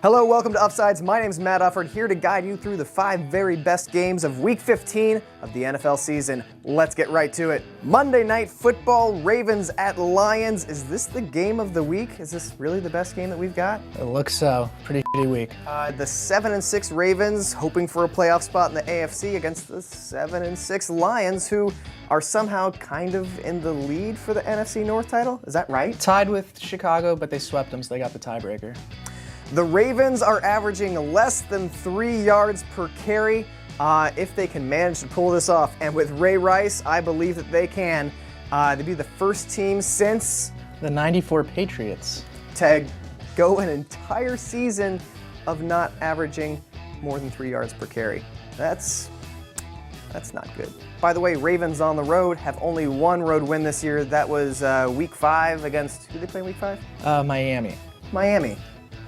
Hello, welcome to Uffsides. My name's Matt Ufford, here to guide you through the 5 very best games of Week 15 of the NFL season. Let's get right to it. Monday Night Football, Ravens at Lions. Is this the game of the week? Is this really the best game that we've got? It looks so. Pretty shitty week. The 7-6 Ravens hoping for a playoff spot in the AFC against the 7-6 Lions, who are somehow kind of in the lead for the NFC North title. Is that right? Tied with Chicago, but they swept them, so they got the tiebreaker. The Ravens are averaging less than 3 yards per carry. If they can manage to pull this off, and with Ray Rice, I believe that they can. They'd be the first team since The 94 Patriots. to go an entire season of not averaging more than 3 yards per carry. That's not good. By the way, Ravens on the road have only one road win this year. That was Week 5 against, who did they play in Week 5? Miami. Miami.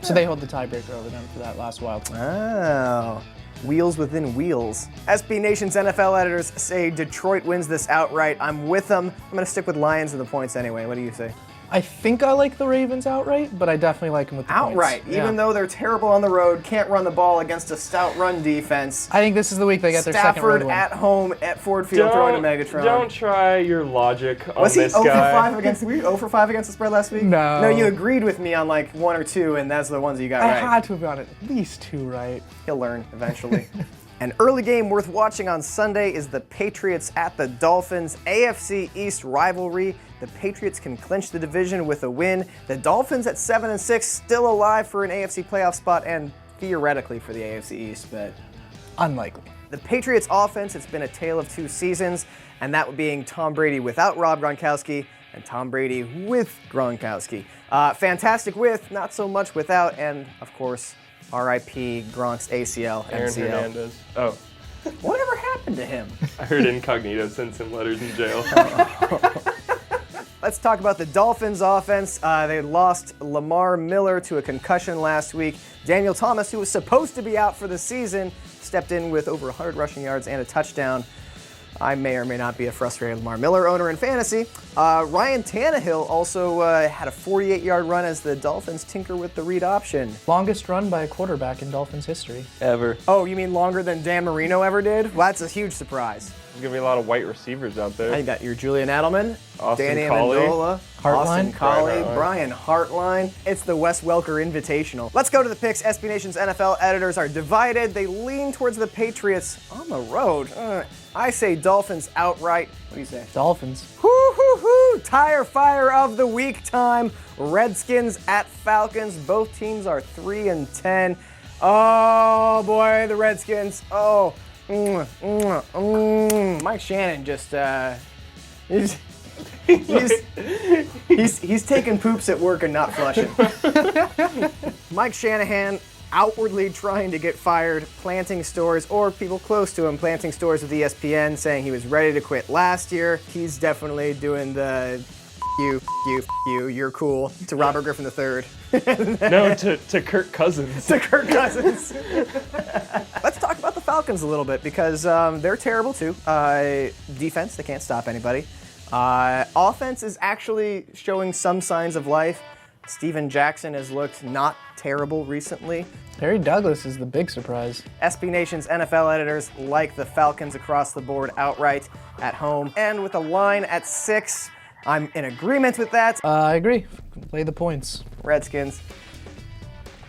So they hold the tiebreaker over them for that last wild card. Oh, wheels within wheels. SB Nation's NFL editors say Detroit wins this outright. I'm with them. I'm going to stick with Lions in the points anyway. What do you say? I think I like the Ravens outright, but I definitely like them with the Outright, points. even though they're terrible on the road, can't run the ball against a stout run defense. I think this is the week they get their second road Stafford win. at home at Ford Field throwing a Megatron. Don't try your logic on Was he this 0 guy. for 5 against? Were you 0 for 5 against the spread last week? No. No, you agreed with me on like 1 or 2, and that's the ones you got I right. had to have gotten at least 2 right. He'll learn eventually. An early game worth watching on Sunday is the Patriots at the Dolphins. AFC East rivalry. The Patriots can clinch the division with a win. The Dolphins at 7-6, still alive for an AFC playoff spot and theoretically for the AFC East, but Unlikely. the Patriots offense, it's been a tale of 2 seasons, and that being Tom Brady without Rob Gronkowski and Tom Brady with Gronkowski. Fantastic with, not so much without, and of course, R.I.P. Gronk's ACL, Aaron MCL. Hernandez. Oh, Whatever happened to him? I heard Incognito sent some letters in jail. Let's talk about the Dolphins offense. They lost Lamar Miller to a concussion last week. Daniel Thomas, who was supposed to be out for the season, stepped in with over 100 rushing yards and a touchdown. I may or may not be a frustrated Lamar Miller owner in fantasy. Ryan Tannehill also had a 48-yard run as the Dolphins tinker with the read option. Longest run by a quarterback in Dolphins history. Ever. Oh, you mean longer than Dan Marino ever did? Well, that's a huge surprise. There's going to be a lot of white receivers out there. You got your Julian Edelman, Austin Danny Collie. Amendola, Austin Hartline. Collie, Brian Brian Hartline. It's the Wes Welker Invitational. Let's go to the picks. SB Nation's NFL editors are divided. They lean towards the Patriots on the road. I say Dolphins outright. What do you say? Dolphins. Hoo-hoo-hoo! Tire fire of the week time. Redskins at Falcons. Both teams are 3-10. Oh boy, the Redskins. Oh. Mike Shannon just he's taking poops at work and not flushing. Mike Shanahan outwardly trying to get fired, planting stores, or people close to him planting stores with ESPN, saying he was ready to quit last year. He's definitely doing the you're cool to Robert Griffin III. No, to Kirk Cousins. To Kirk Cousins. Let's talk about the Falcons a little bit because they're terrible too. Defense, they can't stop anybody. Offense is actually showing some signs of life. Steven Jackson has looked not terrible recently. Harry Douglas is the big surprise. SB Nation's NFL editors like the Falcons across the board outright at home. And with a line at 6, I'm in agreement with that. I agree. Play the points. Redskins.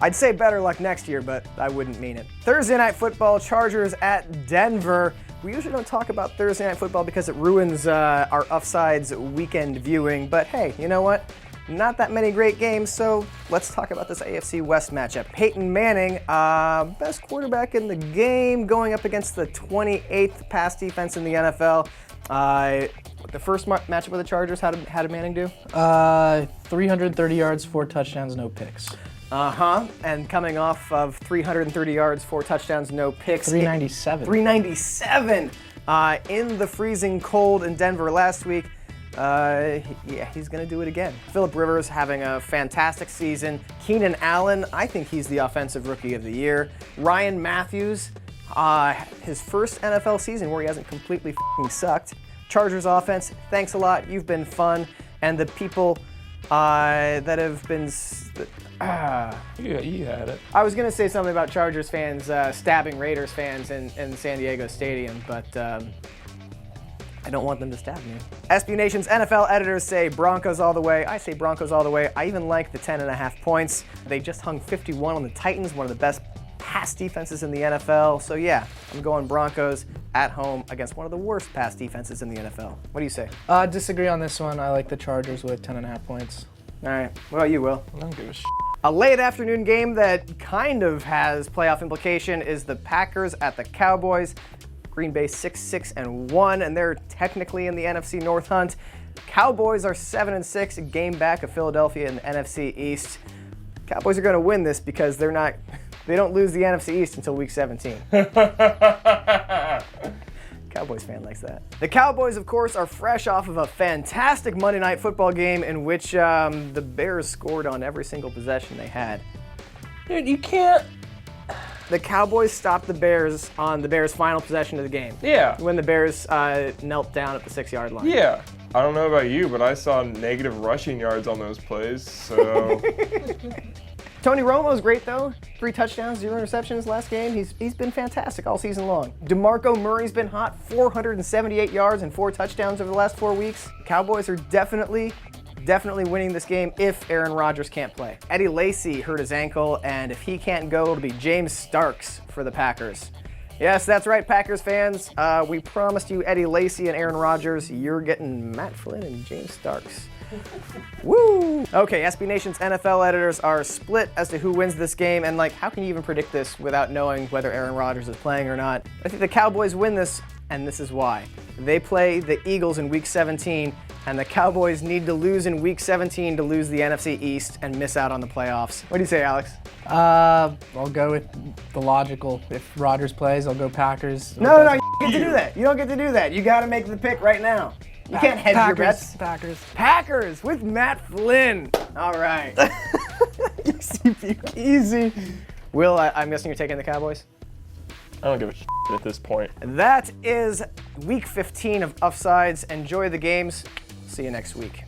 I'd say better luck next year, but I wouldn't mean it. Thursday Night Football, Chargers at Denver. We usually don't talk about Thursday Night Football because it ruins our Uffsides weekend viewing, but hey, you know what? Not that many great games, so let's talk about this AFC West matchup. Peyton Manning, best quarterback in the game, going up against the 28th pass defense in the NFL. The first matchup with the Chargers, how did Manning do? 330 yards, 4 touchdowns, no picks. And coming off of 330 yards, 4 touchdowns, no picks. 397. 397 in the freezing cold in Denver last week. Yeah, he's going to do it again. Phillip Rivers having a fantastic season. Keenan Allen, I think he's the offensive rookie of the year. Ryan Matthews, his first NFL season where he hasn't completely f***ing sucked. Chargers offense, thanks a lot. You've been fun. And the people that have been. You had it. I was gonna say something about Chargers fans stabbing Raiders fans in San Diego Stadium, but I don't want them to stab me. SB Nation's NFL editors say Broncos all the way. I say Broncos all the way. I even like the 10.5 points. They just hung 51 on the Titans, one of the best pass defenses in the NFL. So yeah, I'm going Broncos at home against one of the worst pass defenses in the NFL. What do you say? Disagree on this one. I like the Chargers with 10.5 points. All right. What about you, Will? I don't give a shit. A late afternoon game that kind of has playoff implication is the Packers at the Cowboys. Green Bay 6-6-1, and they're technically in the NFC North hunt. Cowboys are 7-6, a game back of Philadelphia in the NFC East. Cowboys are going to win this because they don't lose the NFC East until week 17. Cowboys fan likes that. The Cowboys, of course, are fresh off of a fantastic Monday Night Football game in which the Bears scored on every single possession they had. Dude, you can't. The Cowboys stopped the Bears on the Bears' final possession of the game. Yeah. When the Bears knelt down at the 6-yard line. Yeah. I don't know about you, but I saw negative rushing yards on those plays, so. Tony Romo's great, though. 3 touchdowns, 0 interceptions last game. He's been fantastic all season long. DeMarco Murray's been hot, 478 yards and 4 touchdowns over the last 4 weeks. Cowboys are definitely winning this game if Aaron Rodgers can't play. Eddie Lacy hurt his ankle, and if he can't go, it'll be James Starks for the Packers. Yes, that's right, Packers fans. We promised you Eddie Lacy and Aaron Rodgers. You're getting Matt Flynn and James Starks. Woo! Okay, SB Nation's NFL editors are split as to who wins this game, and how can you even predict this without knowing whether Aaron Rodgers is playing or not? I think the Cowboys win this, and this is why. They play the Eagles in Week 17, and the Cowboys need to lose in Week 17 to lose the NFC East and miss out on the playoffs. What do you say, Alex? I'll go with the logical. If Rodgers plays, I'll go Packers. No, you don't get to do that. You don't get to do that. You got to make the pick right now. You can't hedge your bets. Packers with Matt Flynn. All right. Easy. Will, I'm guessing you're taking the Cowboys? I don't give a shit at this point. That is Week 15 of Uffsides. Enjoy the games. See you next week.